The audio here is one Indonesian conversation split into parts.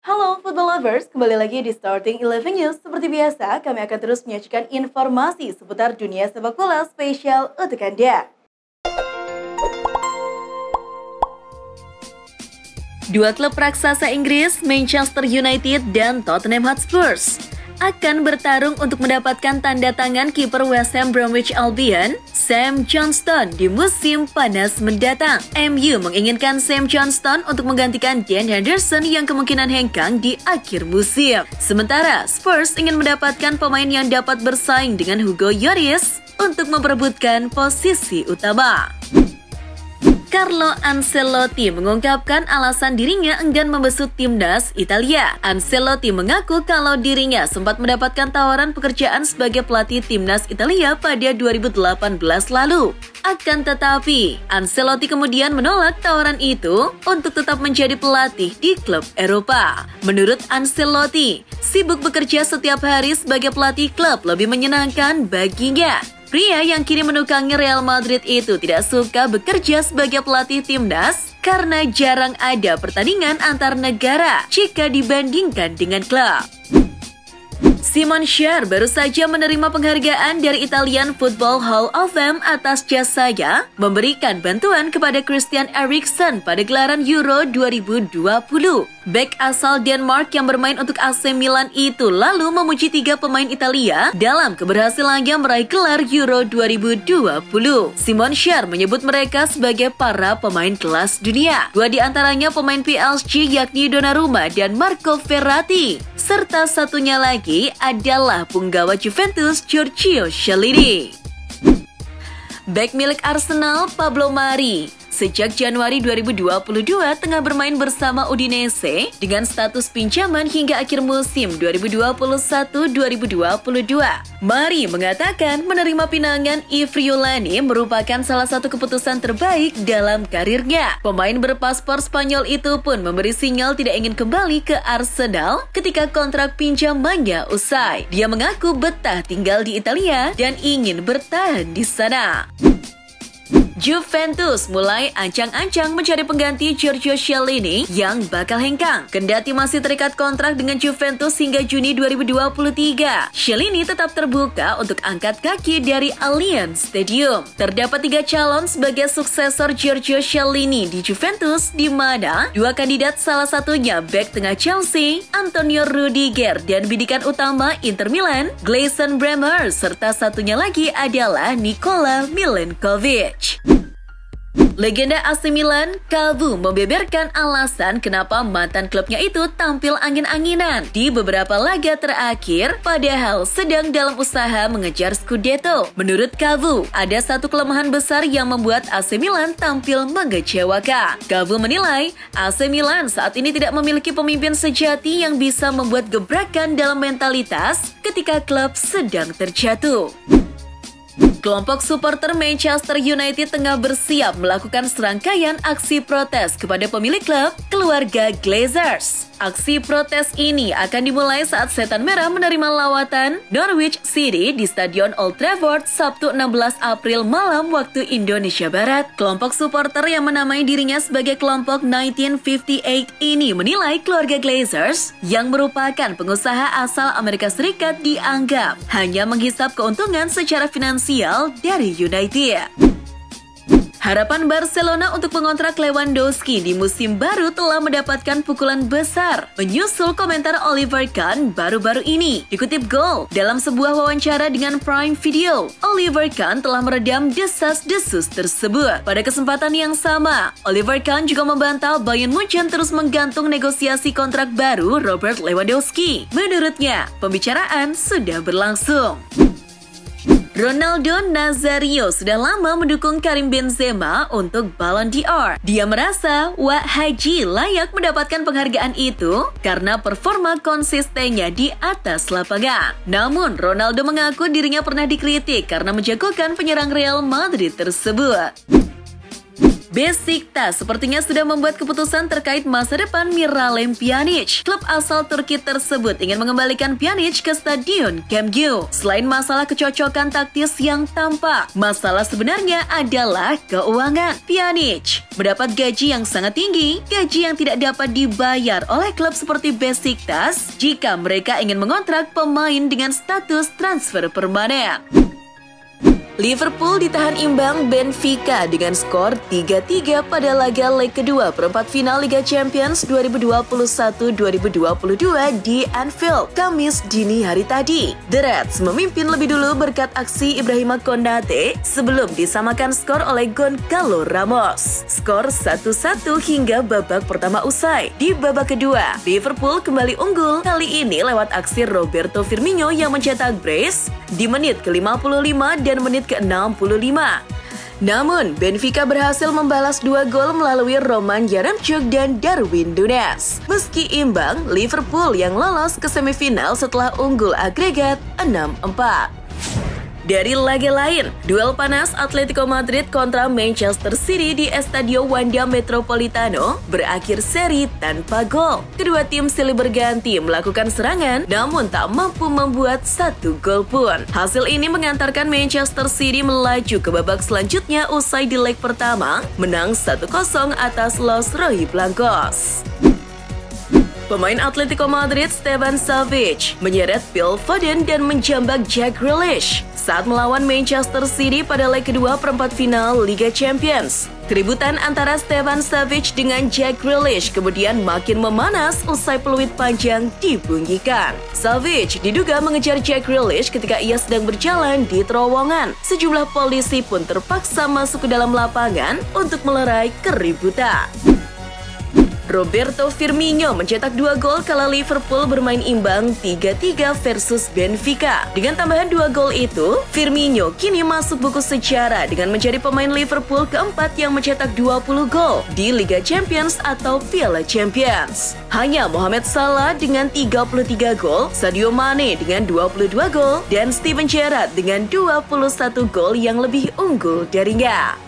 Halo football lovers, kembali lagi di Starting 11 News. Seperti biasa, kami akan terus menyajikan informasi seputar dunia sepak bola spesial untuk Anda. Dua klub raksasa Inggris, Manchester United dan Tottenham Hotspur, akan bertarung untuk mendapatkan tanda tangan kiper West Ham Bromwich Albion, Sam Johnstone di musim panas mendatang. MU menginginkan Sam Johnstone untuk menggantikan Dean Henderson yang kemungkinan hengkang di akhir musim. Sementara Spurs ingin mendapatkan pemain yang dapat bersaing dengan Hugo Lloris untuk memperebutkan posisi utama. Carlo Ancelotti mengungkapkan alasan dirinya enggan membesut timnas Italia. Ancelotti mengaku kalau dirinya sempat mendapatkan tawaran pekerjaan sebagai pelatih timnas Italia pada 2018 lalu. Akan tetapi, Ancelotti kemudian menolak tawaran itu untuk tetap menjadi pelatih di klub Eropa. Menurut Ancelotti, sibuk bekerja setiap hari sebagai pelatih klub lebih menyenangkan baginya. Pria yang kini menukangi Real Madrid itu tidak suka bekerja sebagai pelatih timnas karena jarang ada pertandingan antar negara jika dibandingkan dengan klub. Simon Kjaer baru saja menerima penghargaan dari Italian Football Hall of Fame atas jasanya memberikan bantuan kepada Christian Eriksen pada gelaran Euro 2020. Bek asal Denmark yang bermain untuk AC Milan itu lalu memuji 3 pemain Italia dalam keberhasilannya meraih gelar Euro 2020. Simon Kjaer menyebut mereka sebagai para pemain kelas dunia. 2 di antaranya pemain PSG yakni Donnarumma dan Marco Verratti. Serta satunya lagi adalah punggawa Juventus Giorgio Chiellini. Bek milik Arsenal Pablo Mari sejak Januari 2022 tengah bermain bersama Udinese dengan status pinjaman hingga akhir musim 2021-2022. Mari mengatakan menerima pinangan Friulani merupakan salah satu keputusan terbaik dalam karirnya. Pemain berpaspor Spanyol itu pun memberi sinyal tidak ingin kembali ke Arsenal ketika kontrak pinjamannya usai. Dia mengaku betah tinggal di Italia dan ingin bertahan di sana. Juventus mulai ancang-ancang mencari pengganti Giorgio Chiellini yang bakal hengkang. Kendati masih terikat kontrak dengan Juventus hingga Juni 2023, Chiellini tetap terbuka untuk angkat kaki dari Allianz Stadium. Terdapat 3 calon sebagai suksesor Giorgio Chiellini di Juventus, di mana 2 kandidat salah satunya bek tengah Chelsea, Antonio Rudiger, dan bidikan utama Inter Milan, Gleison Bremer, serta satunya lagi adalah Nikola Milenkovic. Legenda AC Milan, Cafu, membeberkan alasan kenapa mantan klubnya itu tampil angin-anginan di beberapa laga terakhir padahal sedang dalam usaha mengejar Scudetto. Menurut Cafu, ada satu kelemahan besar yang membuat AC Milan tampil mengecewakan. Cafu menilai AC Milan saat ini tidak memiliki pemimpin sejati yang bisa membuat gebrakan dalam mentalitas ketika klub sedang terjatuh. Kelompok supporter Manchester United tengah bersiap melakukan serangkaian aksi protes kepada pemilik klub, keluarga Glazers. Aksi protes ini akan dimulai saat Setan Merah menerima lawatan Norwich City di Stadion Old Trafford Sabtu 16 April malam waktu Indonesia Barat. Kelompok supporter yang menamai dirinya sebagai kelompok 1958 ini menilai keluarga Glazers yang merupakan pengusaha asal Amerika Serikat dianggap hanya menghisap keuntungan secara finansial dari United. Harapan Barcelona untuk mengontrak Lewandowski di musim baru telah mendapatkan pukulan besar, menyusul komentar Oliver Kahn baru-baru ini. Dikutip Goal, dalam sebuah wawancara dengan Prime Video, Oliver Kahn telah meredam desas-desus tersebut. Pada kesempatan yang sama, Oliver Kahn juga membantah Bayern Munchen terus menggantung negosiasi kontrak baru Robert Lewandowski. Menurutnya, pembicaraan sudah berlangsung. Ronaldo Nazario sudah lama mendukung Karim Benzema untuk Ballon d'Or. Dia merasa Wak Haji layak mendapatkan penghargaan itu karena performa konsistennya di atas lapangan. Namun, Ronaldo mengaku dirinya pernah dikritik karena menjagokan penyerang Real Madrid tersebut. Beşiktaş sepertinya sudah membuat keputusan terkait masa depan Miralem Pjanic. Klub asal Turki tersebut ingin mengembalikan Pjanic ke Stadion Camp Nou. Selain masalah kecocokan taktis yang tampak, masalah sebenarnya adalah keuangan. Pjanic mendapat gaji yang sangat tinggi, gaji yang tidak dapat dibayar oleh klub seperti Beşiktaş jika mereka ingin mengontrak pemain dengan status transfer permanen. Liverpool ditahan imbang Benfica dengan skor 3-3 pada laga leg kedua perempat final Liga Champions 2021-2022 di Anfield, Kamis dini hari tadi. The Reds memimpin lebih dulu berkat aksi Ibrahima Konate sebelum disamakan skor oleh Gonçalo Ramos. Skor 1-1 hingga babak pertama usai. Di babak kedua, Liverpool kembali unggul, kali ini lewat aksi Roberto Firmino yang mencetak brace di menit ke-55 dan menit ke-65. Namun, Benfica berhasil membalas 2 gol melalui Roman Yaremchuk dan Darwin Núñez. Meski imbang, Liverpool yang lolos ke semifinal setelah unggul agregat 6-4. Dari laga lain, duel panas Atletico Madrid kontra Manchester City di Estadio Wanda Metropolitano berakhir seri tanpa gol. Kedua tim silih berganti melakukan serangan, namun tak mampu membuat 1 gol pun. Hasil ini mengantarkan Manchester City melaju ke babak selanjutnya usai di leg pertama, menang 1-0 atas Los Rojiblancos. Pemain Atletico Madrid Stefan Savic menyeret Phil Foden dan menjambak Jack Grealish saat melawan Manchester City pada leg kedua perempat final Liga Champions. Keributan antara Stefan Savic dengan Jack Grealish kemudian makin memanas usai peluit panjang dibunyikan. Savic diduga mengejar Jack Grealish ketika ia sedang berjalan di terowongan. Sejumlah polisi pun terpaksa masuk ke dalam lapangan untuk melerai keributan. Roberto Firmino mencetak 2 gol kala Liverpool bermain imbang 3-3 versus Benfica. Dengan tambahan 2 gol itu, Firmino kini masuk buku sejarah dengan menjadi pemain Liverpool keempat yang mencetak 20 gol di Liga Champions atau Piala Champions. Hanya Mohamed Salah dengan 33 gol, Sadio Mane dengan 22 gol, dan Steven Gerrard dengan 21 gol yang lebih unggul darinya.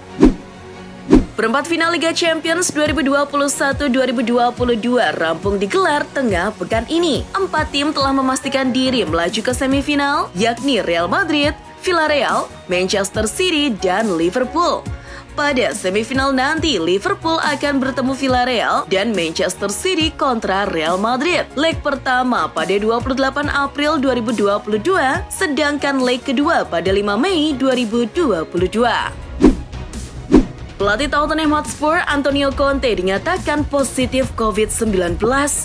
Perempat final Liga Champions 2021-2022 rampung digelar tengah pekan ini. 4 tim telah memastikan diri melaju ke semifinal, yakni Real Madrid, Villarreal, Manchester City, dan Liverpool. Pada semifinal nanti, Liverpool akan bertemu Villarreal dan Manchester City kontra Real Madrid. Leg pertama pada 28 April 2022, sedangkan leg kedua pada 5 Mei 2022. Pelatih Tottenham Hotspur Antonio Conte dinyatakan positif COVID-19.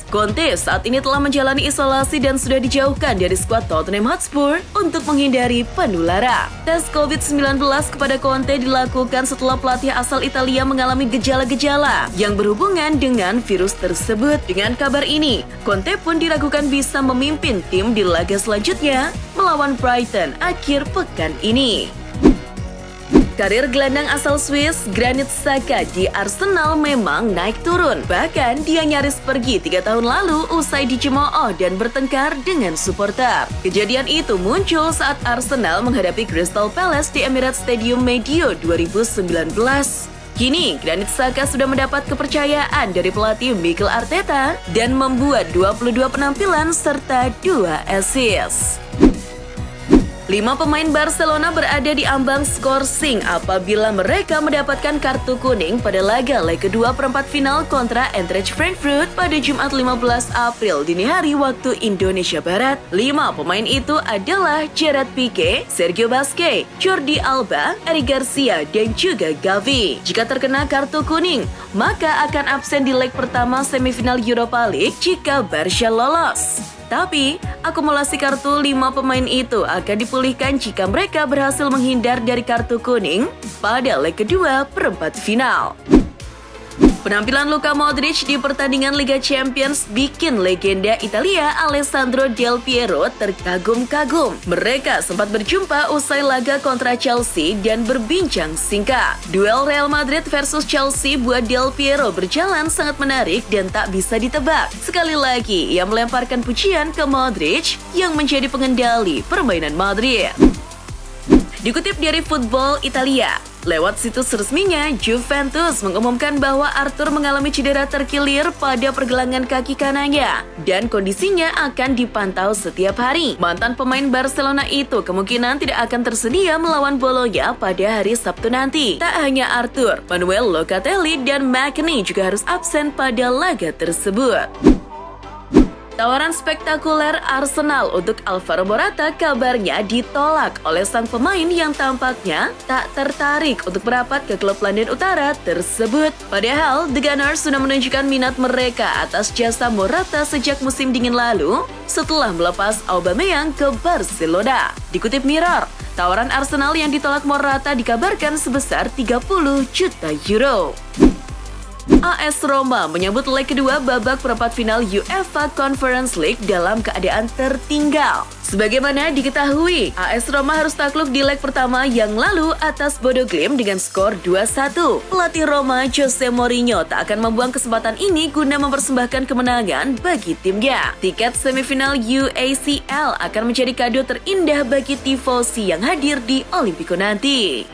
Conte saat ini telah menjalani isolasi dan sudah dijauhkan dari skuad Tottenham Hotspur untuk menghindari penularan. Tes COVID-19 kepada Conte dilakukan setelah pelatih asal Italia mengalami gejala-gejala yang berhubungan dengan virus tersebut. Dengan kabar ini, Conte pun diragukan bisa memimpin tim di laga selanjutnya melawan Brighton akhir pekan ini. Karir gelandang asal Swiss Granit Xhaka di Arsenal memang naik turun. Bahkan dia nyaris pergi 3 tahun lalu usai dicemooh dan bertengkar dengan supporter. Kejadian itu muncul saat Arsenal menghadapi Crystal Palace di Emirates Stadium medio 2019. Kini, Granit Xhaka sudah mendapat kepercayaan dari pelatih Mikel Arteta dan membuat 22 penampilan serta 2 assist. 5 pemain Barcelona berada di ambang skorsing apabila mereka mendapatkan kartu kuning pada laga leg kedua perempat final kontra Eintracht Frankfurt pada Jumat 15 April dini hari waktu Indonesia Barat. 5 pemain itu adalah Gerard Piqué, Sergio Busquets, Jordi Alba, Eric Garcia, dan juga Gavi. Jika terkena kartu kuning, maka akan absen di leg pertama semifinal Europa League jika Barca lolos. Tapi, akumulasi kartu 5 pemain itu akan dipulihkan jika mereka berhasil menghindar dari kartu kuning pada leg kedua perempat final. Penampilan Luka Modric di pertandingan Liga Champions bikin legenda Italia Alessandro Del Piero terkagum-kagum. Mereka sempat berjumpa usai laga kontra Chelsea dan berbincang singkat. Duel Real Madrid versus Chelsea buat Del Piero berjalan sangat menarik dan tak bisa ditebak. Sekali lagi, ia melemparkan pujian ke Modric yang menjadi pengendali permainan Madrid. Dikutip dari Football Italia, Lewat situs resminya, Juventus mengumumkan bahwa Arthur mengalami cedera terkilir pada pergelangan kaki kanannya dan kondisinya akan dipantau setiap hari. Mantan pemain Barcelona itu kemungkinan tidak akan tersedia melawan Bologna pada hari Sabtu nanti. Tak hanya Arthur, Manuel Locatelli dan McKennie juga harus absen pada laga tersebut. Tawaran spektakuler Arsenal untuk Alvaro Morata kabarnya ditolak oleh sang pemain yang tampaknya tak tertarik untuk merapat ke klub London Utara tersebut. Padahal, The Gunners sudah menunjukkan minat mereka atas jasa Morata sejak musim dingin lalu setelah melepas Aubameyang ke Barcelona. Dikutip Mirror, tawaran Arsenal yang ditolak Morata dikabarkan sebesar 30 juta euro. AS Roma menyambut leg kedua babak perempat final UEFA Conference League dalam keadaan tertinggal. Sebagaimana diketahui, AS Roma harus takluk di leg pertama yang lalu atas Bodo Glimt dengan skor 2-1. Pelatih Roma Jose Mourinho tak akan membuang kesempatan ini guna mempersembahkan kemenangan bagi timnya. Tiket semifinal UACL akan menjadi kado terindah bagi tifosi yang hadir di Olimpico nanti.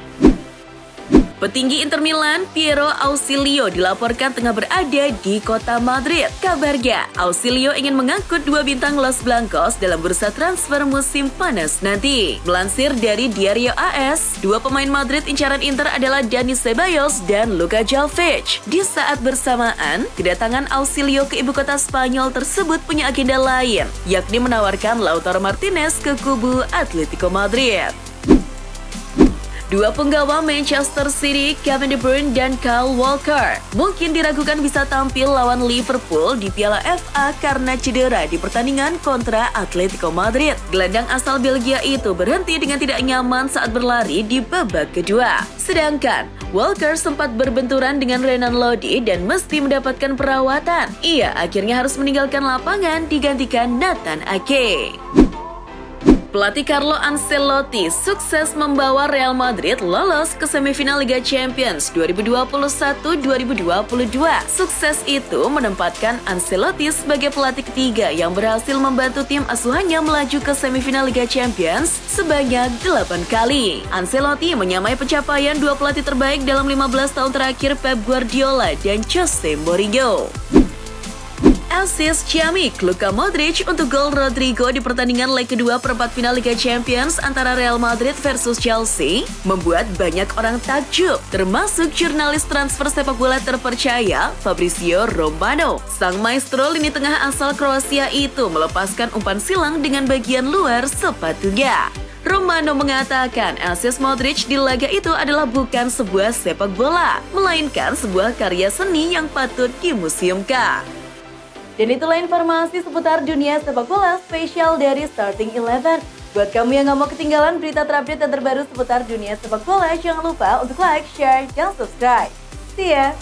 Petinggi Inter Milan, Piero Ausilio dilaporkan tengah berada di kota Madrid. Kabarnya, Ausilio ingin mengangkut dua bintang Los Blancos dalam bursa transfer musim panas nanti. Melansir dari Diario AS, dua pemain Madrid incaran Inter adalah Dani Ceballos dan Luka Jovic. Di saat bersamaan, kedatangan Ausilio ke ibu kota Spanyol tersebut punya agenda lain, yakni menawarkan Lautaro Martinez ke kubu Atletico Madrid. Dua penggawa Manchester City, Kevin De Bruyne dan Kyle Walker, mungkin diragukan bisa tampil lawan Liverpool di Piala FA karena cedera di pertandingan kontra Atletico Madrid. Gelandang asal Belgia itu berhenti dengan tidak nyaman saat berlari di babak kedua. Sedangkan Walker sempat berbenturan dengan Renan Lodi dan mesti mendapatkan perawatan. Ia akhirnya harus meninggalkan lapangan digantikan Nathan Ake. Pelatih Carlo Ancelotti sukses membawa Real Madrid lolos ke semifinal Liga Champions 2021-2022. Sukses itu menempatkan Ancelotti sebagai pelatih ketiga yang berhasil membantu tim asuhannya melaju ke semifinal Liga Champions sebanyak 8 kali. Ancelotti menyamai pencapaian dua pelatih terbaik dalam 15 tahun terakhir, Pep Guardiola dan Jose Mourinho. Asis ciamik Luka Modric untuk gol Rodrigo di pertandingan leg kedua perempat final Liga Champions antara Real Madrid versus Chelsea membuat banyak orang takjub, termasuk jurnalis transfer sepak bola terpercaya Fabrizio Romano. Sang maestro lini tengah asal Kroasia itu melepaskan umpan silang dengan bagian luar sepatunya. Romano mengatakan asis Modric di laga itu adalah bukan sebuah sepak bola, melainkan sebuah karya seni yang patut dimuseumkan. Dan itulah informasi seputar dunia sepak bola spesial dari Starting 11. Buat kamu yang gak mau ketinggalan berita terupdate dan terbaru seputar dunia sepak bola, jangan lupa untuk like, share, dan subscribe. See ya!